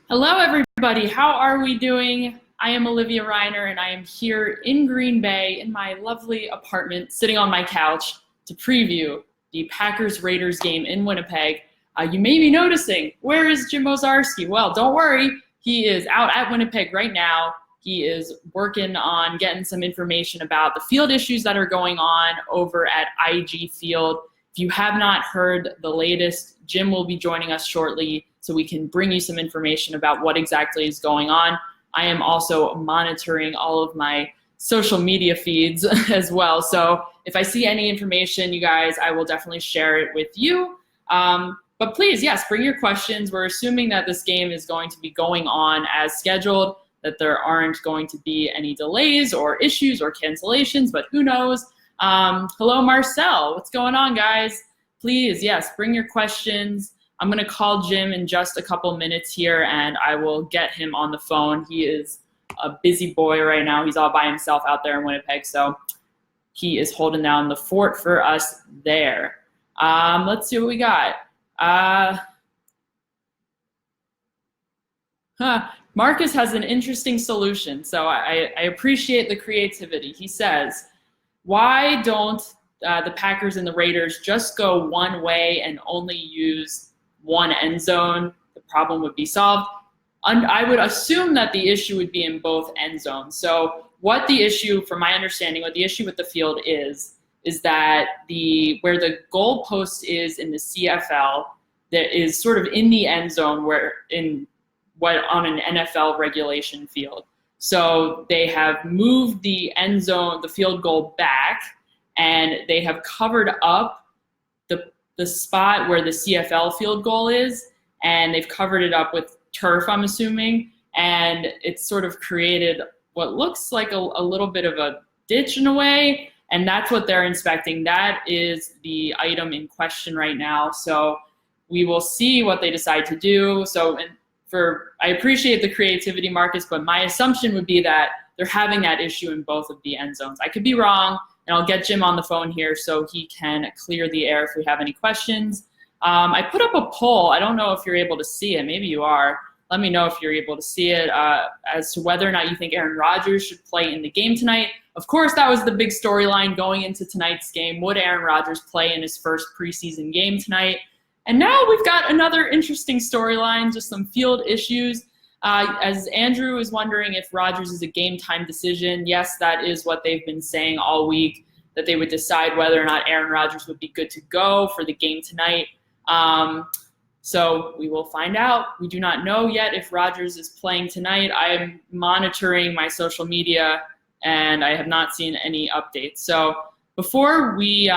Hello, everybody. How are we doing? I am Olivia Reiner, and I am here in Green Bay in my lovely apartment, sitting on my couch to preview the Packers-Raiders game in Winnipeg. You may be noticing, where is Jim Ozarski? Well, don't worry. He is out at Winnipeg right now. He is working on getting some information about the field issues that are going on over at IG Field. If you have not heard the latest, Jim will be joining us shortly so we can bring you some information about what exactly is going on. I am also monitoring all of my social media feeds as well. So if I see any information, you guys, I will definitely share it with you. But please, yes, bring your questions. We're assuming that this game is going to be going on as scheduled, that there aren't going to be any delays or issues or cancellations, but who knows? Hello, Marcel. What's going on, guys? Please, yes, bring your questions. I'm going to call Jim in just a couple minutes here, and I will get him on the phone. He is a busy boy right now. He's all by himself out there in Winnipeg, so he is holding down the fort for us there. Let's see what we got. Marcus has an interesting solution, so I appreciate the creativity. He says, why don't the Packers and the Raiders just go one way and only use one end zone? The problem would be solved. I would assume that the issue would be in both end zones. So what the issue, from my understanding, what the issue with the field is that where the goalpost is in the CFL, that is sort of in the end zone on an NFL regulation field. So they have moved the end zone, the field goal back, and they have covered up the spot where the CFL field goal is, and they've covered it up with turf, I'm assuming, and it's sort of created what looks like a little bit of a ditch in a way, and that's what they're inspecting. That is the item in question right now. So we will see what they decide to do. I appreciate the creativity, Marcus, but my assumption would be that they're having that issue in both of the end zones. I could be wrong, and I'll get Jim on the phone here so he can clear the air if we have any questions. I put up a poll. I don't know if you're able to see it. Maybe you are. Let me know if you're able to see it as to whether or not you think Aaron Rodgers should play in the game tonight. Of course, that was the big storyline going into tonight's game. Would Aaron Rodgers play in his first preseason game tonight? And now we've got another interesting storyline, just some field issues. As Andrew is wondering if Rodgers is a game-time decision, yes, that is what they've been saying all week, that they would decide whether or not Aaron Rodgers would be good to go for the game tonight. So we will find out. We do not know yet if Rodgers is playing tonight. I am monitoring my social media, and I have not seen any updates. So before we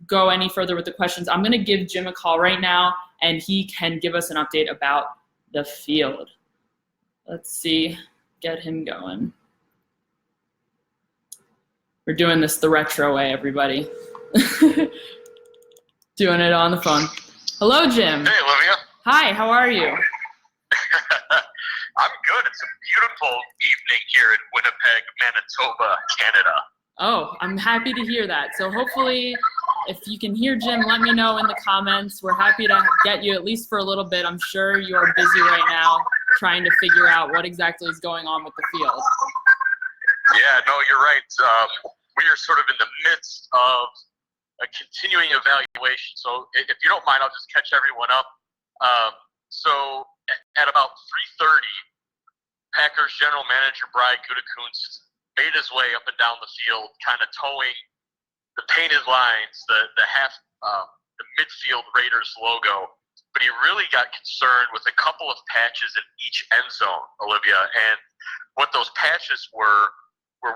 go any further with the questions, I'm going to give Jim a call right now, and he can give us an update about the field. Let's see, get him going. We're doing this the retro way, everybody. Doing it on the phone. Hello, Jim. Hey, Olivia. Hi, how are you? I'm good. It's a beautiful evening here in Winnipeg, Manitoba, Canada. Oh, I'm happy to hear that. So hopefully, if you can hear Jim, let me know in the comments. We're happy to get you at least for a little bit. I'm sure you're busy right now trying to figure out what exactly is going on with the field. Yeah, no, you're right. We are sort of in the midst of a continuing evaluation. So if you don't mind, I'll just catch everyone up. So at about 3:30, Packers general manager Brian Gutekunst made his way up and down the field, kind of towing the painted lines, the midfield Raiders logo. But he really got concerned with a couple of patches in each end zone, Olivia. And what those patches were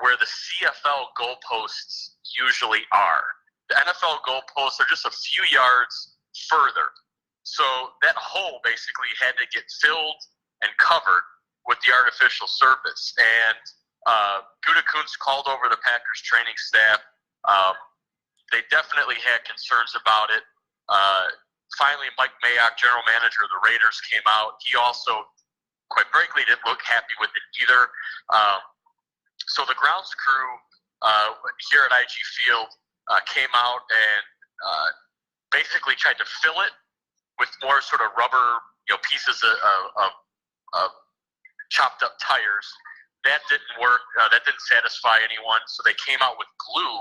where the CFL goalposts usually are. The NFL goalposts are just a few yards further. So that hole basically had to get filled and covered with the artificial surface. And Gutekunst called over the Packers training staff. They definitely had concerns about it. Finally, Mike Mayock, general manager of the Raiders, came out. He also, quite frankly, didn't look happy with it either. So the grounds crew here at IG Field came out and basically tried to fill it with more sort of rubber, pieces of chopped up tires. That didn't work. That didn't satisfy anyone, so they came out with glue,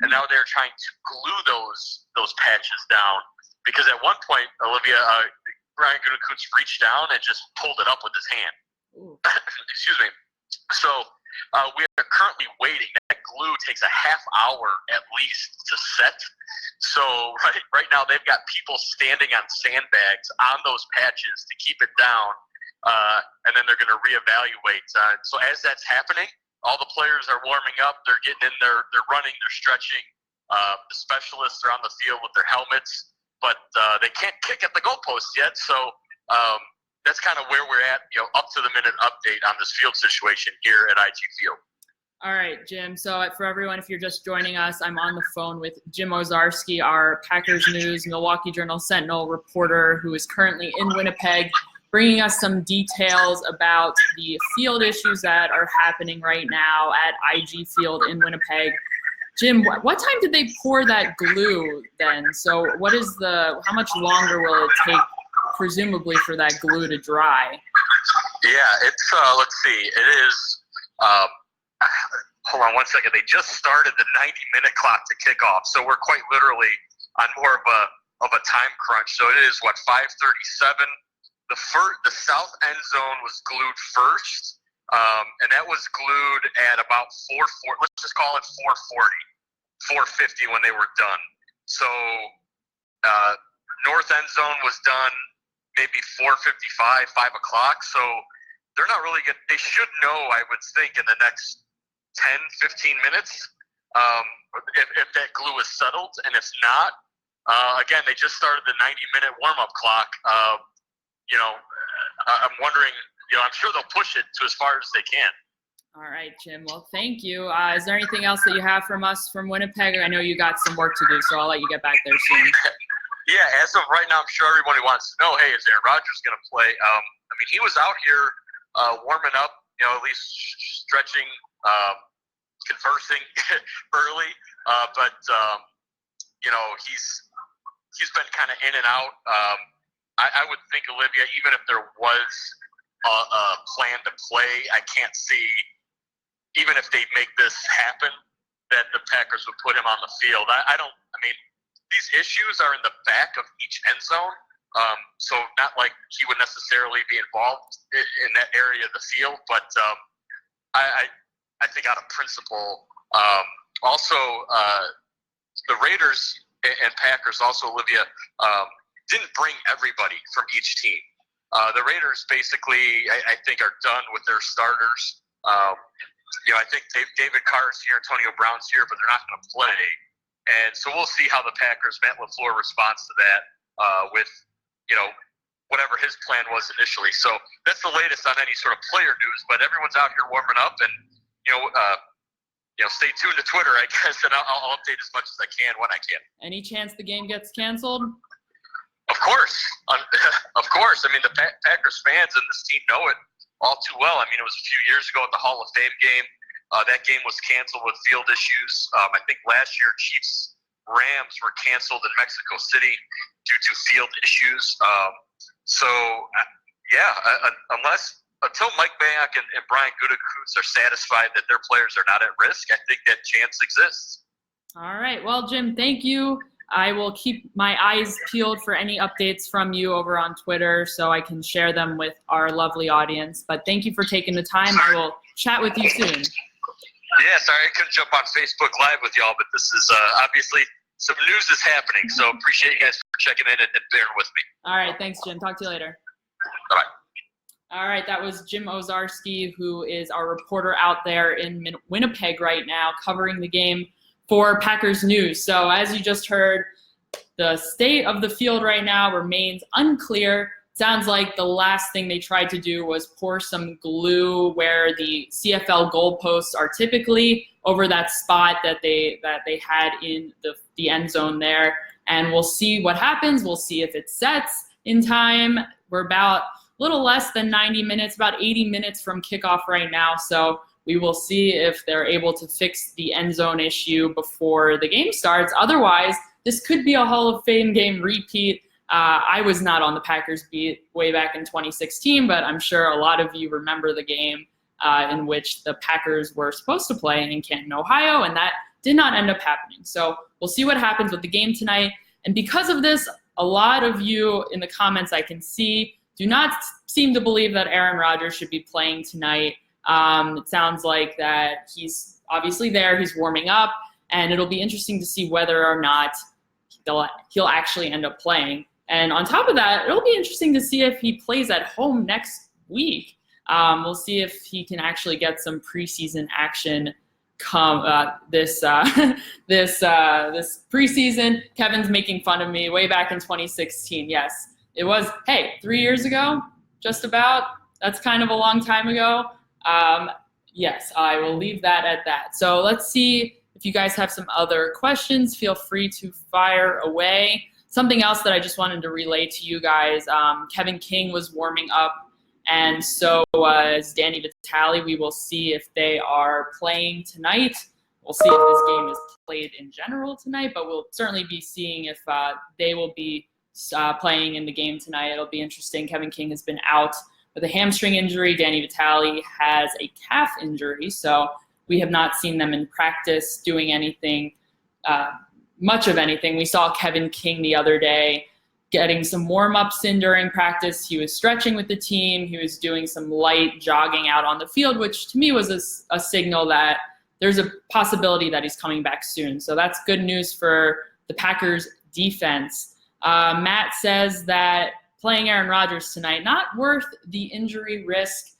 and now they're trying to glue those patches down. Because at one point, Olivia, Brian Gutekunst reached down and just pulled it up with his hand. Excuse me. So we are currently waiting. That glue takes a half hour at least to set. So right now they've got people standing on sandbags on those patches to keep it down. And then they're going to reevaluate. So as that's happening, all the players are warming up. They're getting in there. They're running. They're stretching. The specialists are on the field with their helmets, but they can't kick at the goalpost yet. So that's kind of where we're at. Up to the minute update on this field situation here at IG Field. All right, Jim. So for everyone, if you're just joining us, I'm on the phone with Jim Ozarski, our PackersNews Milwaukee Journal-Sentinel reporter who is currently in Winnipeg, bringing us some details about the field issues that are happening right now at IG Field in Winnipeg. Jim, what time did they pour that glue then? So how much longer will it take, presumably, for that glue to dry? Yeah, it's, let's see, it is, hold on one second. They just started the 90-minute clock to kick off, so we're quite literally on more of a time crunch. So it is, 5:37? The south end zone was glued first, and that was glued at about 4:40. Let's just call it 4:50 when they were done. So north end zone was done maybe 4:55, 5 o'clock. So they're not really good. They should know, I would think, in the next 10, 15 minutes if that glue is settled. And if not, again, they just started the 90-minute warm-up clock. I'm wondering, I'm sure they'll push it to as far as they can. All right, Jim. Well, thank you. Is there anything else that you have from us from Winnipeg? I know you got some work to do, so I'll let you get back there soon. Yeah, as of right now, I'm sure everybody wants to know, hey, is Aaron Rodgers going to play? He was out here warming up, at least stretching, conversing early, but he's been kind of in and out. I would think, Olivia, even if there was a plan to play, I can't see, even if they make this happen, that the Packers would put him on the field. These issues are in the back of each end zone, so not like he would necessarily be involved in that area of the field, but I think out of principle. Also, the Raiders and Packers also, Olivia, didn't bring everybody from each team. The Raiders basically, I think, are done with their starters. I think David Carr's here, Antonio Brown's here, but they're not going to play. And so we'll see how the Packers, Matt LaFleur, responds to that with, whatever his plan was initially. So that's the latest on any sort of player news. But everyone's out here warming up, and stay tuned to Twitter, I guess, and I'll update as much as I can when I can. Any chance the game gets canceled? Of course. Of course. The Packers fans and this team know it all too well. It was a few years ago at the Hall of Fame game. That game was canceled with field issues. I think last year Chiefs-Rams were canceled in Mexico City due to field issues. Until Mike Mayock and Brian Gutekunst are satisfied that their players are not at risk, I think that chance exists. All right. Well, Jim, thank you. I will keep my eyes peeled for any updates from you over on Twitter so I can share them with our lovely audience. But thank you for taking the time. I will chat with you soon. Yeah, sorry I couldn't jump on Facebook Live with y'all, but this is obviously some news is happening. So appreciate you guys for checking in and bearing with me. All right. Thanks, Jim. Talk to you later. Bye-bye. All right. That was Jim Ozarski, who is our reporter out there in Winnipeg right now covering the game for PackersNews. So as you just heard, the state of the field right now remains unclear. Sounds like the last thing they tried to do was pour some glue where the CFL goalposts are typically over that spot that they had in the end zone there. And we'll see what happens. We'll see if it sets in time. We're about a little less than 90 minutes, about 80 minutes from kickoff right now. So we will see if they're able to fix the end zone issue before the game starts. Otherwise, this could be a Hall of Fame game repeat. I was not on the Packers beat way back in 2016, but I'm sure a lot of you remember the game in which the Packers were supposed to play in Canton, Ohio, and that did not end up happening. So we'll see what happens with the game tonight. And because of this, a lot of you in the comments I can see do not seem to believe that Aaron Rodgers should be playing tonight. It sounds like that he's obviously there, he's warming up, and it'll be interesting to see whether or not he'll actually end up playing. And on top of that, it'll be interesting to see if he plays at home next week. We'll see if he can actually get some preseason action this preseason. Kevin's making fun of me way back in 2016. Yes, it was, 3 years ago, just about. That's kind of a long time ago. Yes, I will leave that at that. So let's see if you guys have some other questions. Feel free to fire away. Something else that I just wanted to relay to you guys, Kevin King was warming up, and so was Danny Vitale. We will see if they are playing tonight. We'll see if this game is played in general tonight, but we'll certainly be seeing if they will be playing in the game tonight. It'll be interesting. Kevin King has been out with a hamstring injury. Danny Vitale has a calf injury, so we have not seen them in practice doing anything, much of anything. We saw Kevin King the other day getting some warm-ups in during practice. He was stretching with the team. He was doing some light jogging out on the field, which to me was a signal that there's a possibility that he's coming back soon. So that's good news for the Packers defense. Matt says that playing Aaron Rodgers tonight, not worth the injury risk.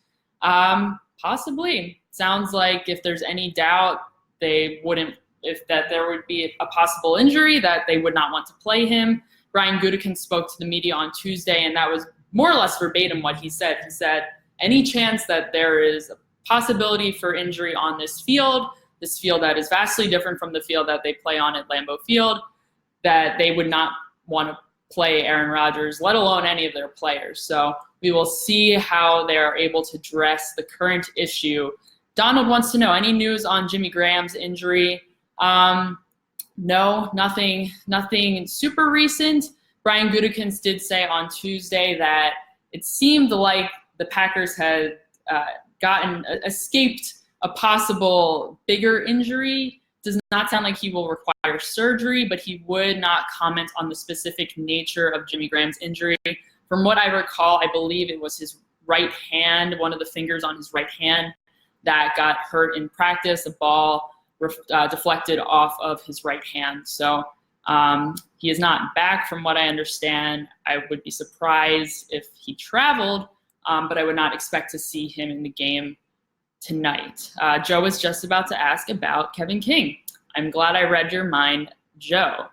Possibly. Sounds like if there's any doubt, they wouldn't, if that there would be a possible injury, that they would not want to play him. Brian Gutekunst spoke to the media on Tuesday, and that was more or less verbatim what he said. He said, any chance that there is a possibility for injury on this field that is vastly different from the field that they play on at Lambeau Field, that they would not want to play Aaron Rodgers, let alone any of their players. So we will see how they are able to address the current issue. Donald wants to know, any news on Jimmy Graham's injury? No, nothing super recent. Brian Gutekunst did say on Tuesday that it seemed like the Packers had escaped a possible bigger injury. Does not sound like he will require surgery, but he would not comment on the specific nature of Jimmy Graham's injury. From what I recall, I believe it was his right hand, one of the fingers on his right hand that got hurt in practice. A ball deflected off of his right hand. So he is not back from what I understand. I would be surprised if he traveled, but I would not expect to see him in the game tonight. Joe was just about to ask about Kevin King. I'm glad I read your mind, Joe.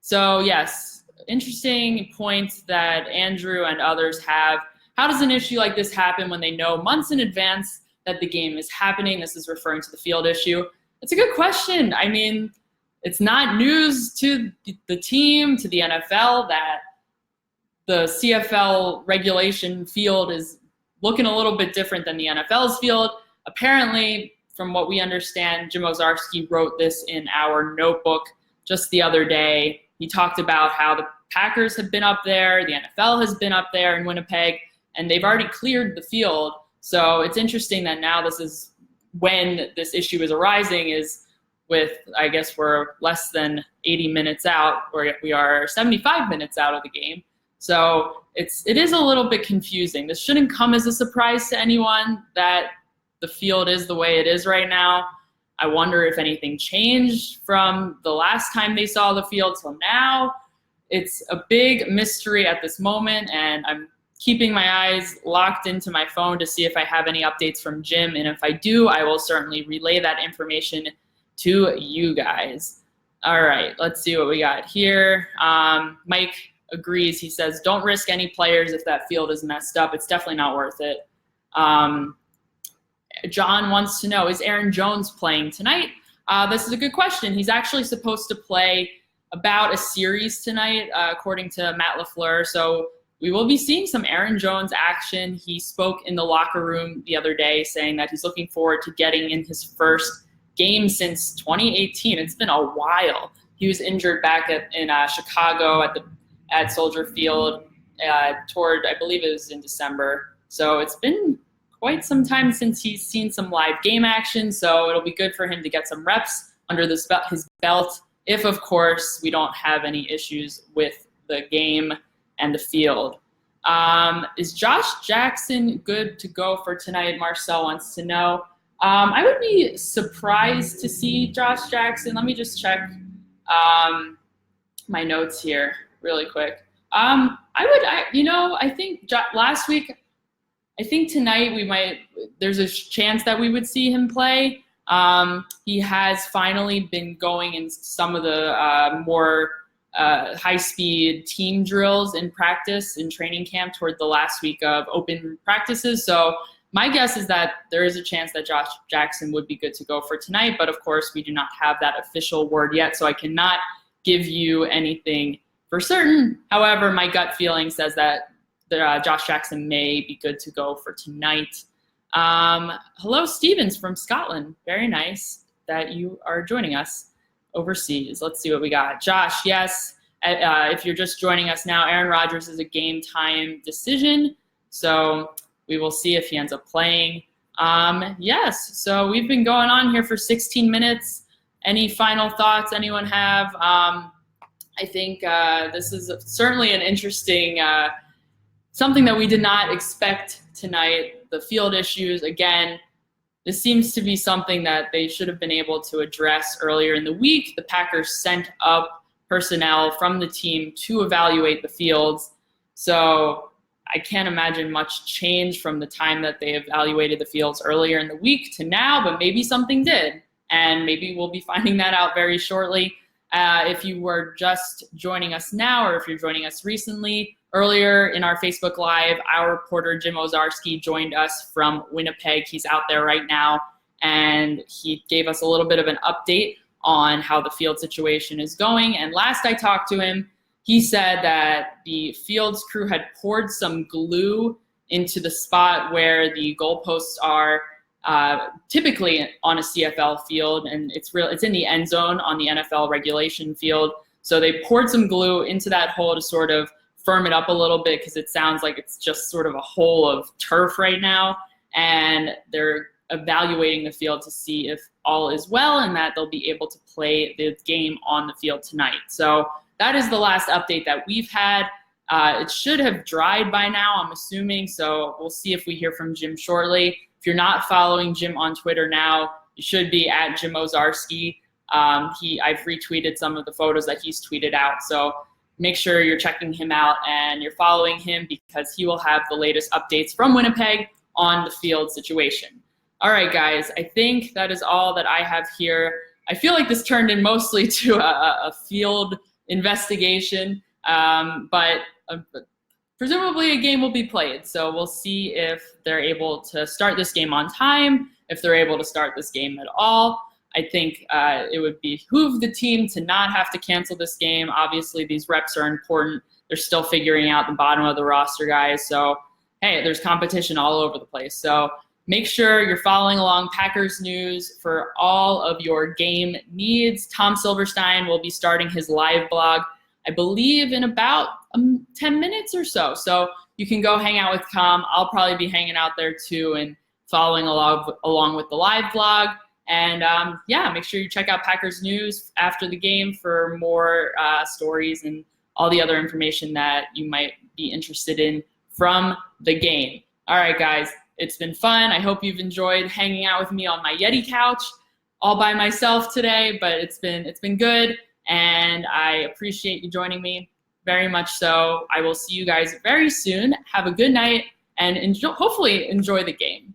So yes, interesting points that Andrew and others have. How does an issue like this happen when they know months in advance that the game is happening? This is referring to the field issue. It's a good question. I mean, it's not news to the team, to the NFL, that the CFL regulation field is looking a little bit different than the NFL's field. Apparently, from what we understand, Jim Ozarski wrote this in our notebook just the other day. He talked about how the Packers have been up there, the NFL has been up there in Winnipeg, and they've already cleared the field. So it's interesting that now this is when this issue is arising, is with, I guess we're less than 80 minutes out, or we are 75 minutes out of the game. So it is a little bit confusing. This shouldn't come as a surprise to anyone that the field is the way it is right now. I wonder if anything changed from the last time they saw the field till now. It's a big mystery at this moment, and I'm keeping my eyes locked into my phone to see if I have any updates from Jim. And if I do, I will certainly relay that information to you guys. All right, let's see what we got here. Mike agrees. He says, don't risk any players if that field is messed up. It's definitely not worth it. John wants to know, is Aaron Jones playing tonight? This is a good question. He's actually supposed to play about a series tonight, according to Matt LaFleur. So we will be seeing some Aaron Jones action. He spoke in the locker room the other day saying that he's looking forward to getting in his first game since 2018. It's been a while. He was injured back in Chicago at the at Soldier Field toward, I believe it was in December. So it's been quite some time since he's seen some live game action, so it'll be good for him to get some reps under his belt if, of course, we don't have any issues with the game and the field. Is Josh Jackson good to go for tonight? Marcel wants to know. I would be surprised to see Josh Jackson. Let me just check my notes here really quick. I think last week, I think tonight there's a chance that we would see him play. He has finally been going in some of the more high-speed team drills in practice in training camp toward the last week of open practices. So my guess is that there is a chance that Josh Jackson would be good to go for tonight. But of course, we do not have that official word yet, so I cannot give you anything for certain. However, my gut feeling says that Josh Jackson may be good to go for tonight. Hello, Stevens from Scotland. Very nice that you are joining us overseas. Let's see what we got. Josh, yes, if you're just joining us now, Aaron Rodgers is a game time decision, so we will see if he ends up playing. Yes, so we've been going on here for 16 minutes. Any final thoughts anyone have? I think this is certainly an interesting something that we did not expect tonight. The field issues, again, this seems to be something that they should have been able to address earlier in the week. The Packers sent up personnel from the team to evaluate the fields. So I can't imagine much change from the time that they evaluated the fields earlier in the week to now, but maybe something did. And maybe we'll be finding that out very shortly. If you were just joining us now, or if you're joining us recently, earlier in our Facebook Live, our reporter Jim Ozarski joined us from Winnipeg. He's out there right now, and he gave us a little bit of an update on how the field situation is going. And last I talked to him, he said that the fields crew had poured some glue into the spot where the goalposts are typically on a CFL field, and it's in the end zone on the NFL regulation field. So they poured some glue into that hole to sort of firm it up a little bit, because it sounds like it's just sort of a hole of turf right now, and they're evaluating the field to see if all is well and that they'll be able to play the game on the field tonight. So that is the last update that we've had. It should have dried by now, I'm assuming, so we'll see if we hear from Jim shortly. If you're not following Jim on Twitter now, you should be at Jim Ozarski. I've retweeted some of the photos that he's tweeted out, so make sure you're checking him out and you're following him, because he will have the latest updates from Winnipeg on the field situation. All right, guys, I think that is all that I have here. I feel like this turned in mostly to a field investigation, but presumably a game will be played. So we'll see if they're able to start this game on time, if they're able to start this game at all. I think it would behoove the team to not have to cancel this game. Obviously, these reps are important. They're still figuring out the bottom of the roster guys. So, hey, there's competition all over the place. So make sure you're following along Packers News for all of your game needs. Tom Silverstein will be starting his live blog, I believe, in about 10 minutes or so. So you can go hang out with Tom. I'll probably be hanging out there too and following along with the live blog. And make sure you check out Packers News after the game for more stories and all the other information that you might be interested in from the game. All right, guys, it's been fun. I hope you've enjoyed hanging out with me on my Yeti couch all by myself today, but it's been good, and I appreciate you joining me very much so. I will see you guys very soon. Have a good night, and hopefully enjoy the game.